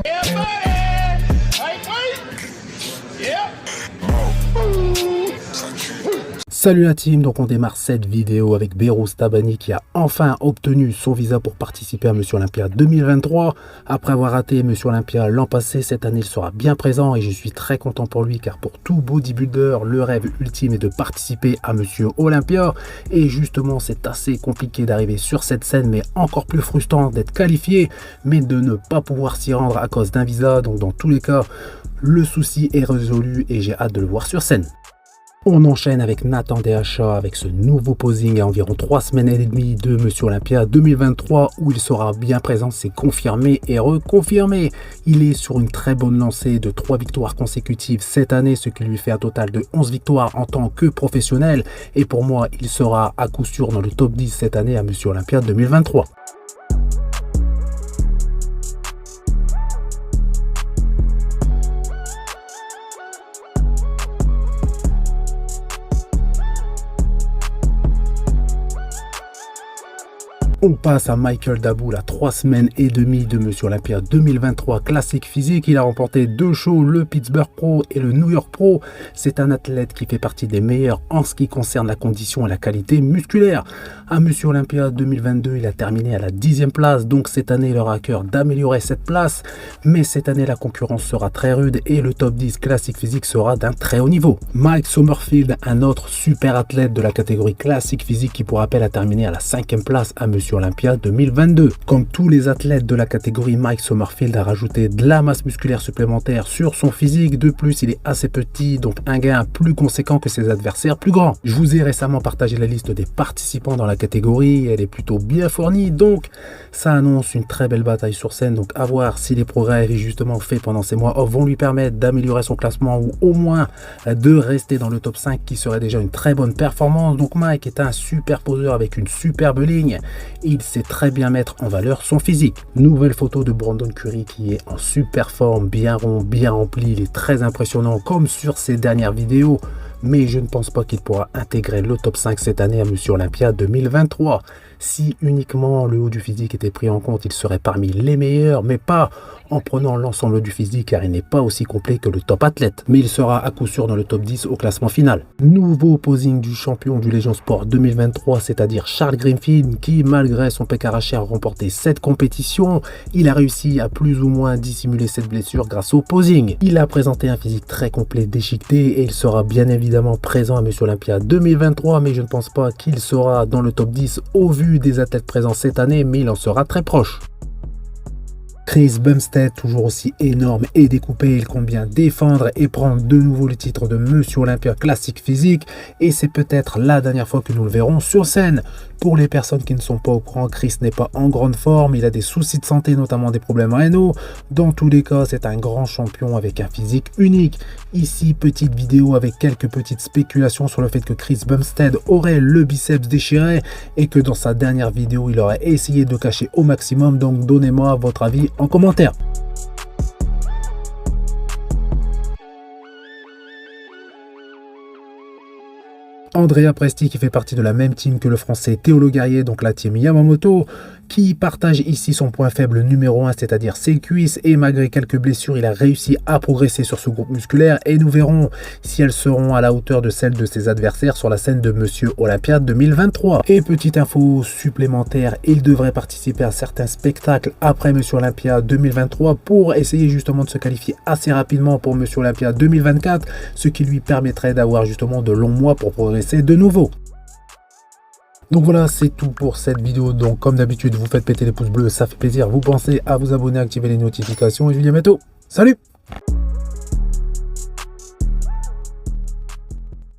Yeah, buddy. Hey, wait. Yeah. Salut la team, donc on démarre cette vidéo avec Behrouz Tabani qui a enfin obtenu son visa pour participer à Monsieur Olympia 2023. Après avoir raté Monsieur Olympia l'an passé, cette année il sera bien présent et je suis très content pour lui car pour tout bodybuilder, le rêve ultime est de participer à Monsieur Olympia. Et justement c'est assez compliqué d'arriver sur cette scène, mais encore plus frustrant d'être qualifié mais de ne pas pouvoir s'y rendre à cause d'un visa. Donc dans tous les cas, le souci est résolu et j'ai hâte de le voir sur scène. On enchaîne avec Nathan Deacha avec ce nouveau posing à environ 3 semaines et demie de Monsieur Olympia 2023 où il sera bien présent, c'est confirmé et reconfirmé. Il est sur une très bonne lancée de 3 victoires consécutives cette année, ce qui lui fait un total de 11 victoires en tant que professionnel. Et pour moi, il sera à coup sûr dans le top 10 cette année à Monsieur Olympia 2023. On passe à Michael Daboul à 3 semaines et demie de Monsieur Olympia 2023 classique physique. Il a remporté 2 shows, le Pittsburgh Pro et le New York Pro. C'est un athlète qui fait partie des meilleurs en ce qui concerne la condition et la qualité musculaire. À Monsieur Olympia 2022, il a terminé à la 10e place. Donc cette année, il aura à cœur d'améliorer cette place. Mais cette année, la concurrence sera très rude et le top 10 classique physique sera d'un très haut niveau. Mike Summerfield, un autre super athlète de la catégorie classique physique qui pour rappel a terminé à la 5e place à Monsieur Olympia 2022. Comme tous les athlètes de la catégorie, Mike Summerfield a rajouté de la masse musculaire supplémentaire sur son physique. De plus, il est assez petit, donc un gain plus conséquent que ses adversaires plus grands. Je vous ai récemment partagé la liste des participants dans la catégorie, elle est plutôt bien fournie, donc ça annonce une très belle bataille sur scène. Donc à voir si les progrès justement faits pendant ces mois off vont lui permettre d'améliorer son classement ou au moins de rester dans le top 5 qui serait déjà une très bonne performance. Donc Mike est un super poseur avec une superbe ligne. Il sait très bien mettre en valeur son physique. Nouvelle photo de Brandon Curry qui est en super forme, bien rond, bien rempli. Il est très impressionnant comme sur ses dernières vidéos, mais je ne pense pas qu'il pourra intégrer le top 5 cette année à Monsieur Olympia 2023. Si uniquement le haut du physique était pris en compte, il serait parmi les meilleurs, mais pas en prenant l'ensemble du physique car il n'est pas aussi complet que le top athlète. Mais il sera à coup sûr dans le top 10 au classement final. Nouveau posing du champion du Legion Sport 2023, c'est-à-dire Charles Grimfield, qui malgré son pec arraché a remporté cette compétition. Il a réussi à plus ou moins dissimuler cette blessure grâce au posing. Il a présenté un physique très complet, déchiqueté et il sera bien évidemment présent à Monsieur Olympia 2023, mais je ne pense pas qu'il sera dans le top 10 au vu des athlètes présents cette année, mais il en sera très proche. Chris Bumstead, toujours aussi énorme et découpé, il compte bien défendre et prendre de nouveau le titre de Monsieur Olympia classique physique et c'est peut-être la dernière fois que nous le verrons sur scène. Pour les personnes qui ne sont pas au courant, Chris n'est pas en grande forme, il a des soucis de santé, notamment des problèmes rénaux. Dans tous les cas, c'est un grand champion avec un physique unique. Ici, petite vidéo avec quelques petites spéculations sur le fait que Chris Bumstead aurait le biceps déchiré et que dans sa dernière vidéo, il aurait essayé de cacher au maximum. Donc donnez-moi votre avis en commentaire. Andrea Presti qui fait partie de la même team que le français Théo Le Guerrier, donc la team Yamamoto, qui partage ici son point faible numéro 1, c'est-à-dire ses cuisses, et malgré quelques blessures, il a réussi à progresser sur ce groupe musculaire et nous verrons si elles seront à la hauteur de celles de ses adversaires sur la scène de Monsieur Olympia 2023. Et petite info supplémentaire, il devrait participer à certains spectacles après Monsieur Olympia 2023 pour essayer justement de se qualifier assez rapidement pour Monsieur Olympia 2024, ce qui lui permettrait d'avoir justement de longs mois pour progresser de nouveau. Donc voilà, c'est tout pour cette vidéo. Donc comme d'habitude, vous faites péter les pouces bleus, ça fait plaisir. Vous pensez à vous abonner, activer les notifications et je vous dis à bientôt. Salut!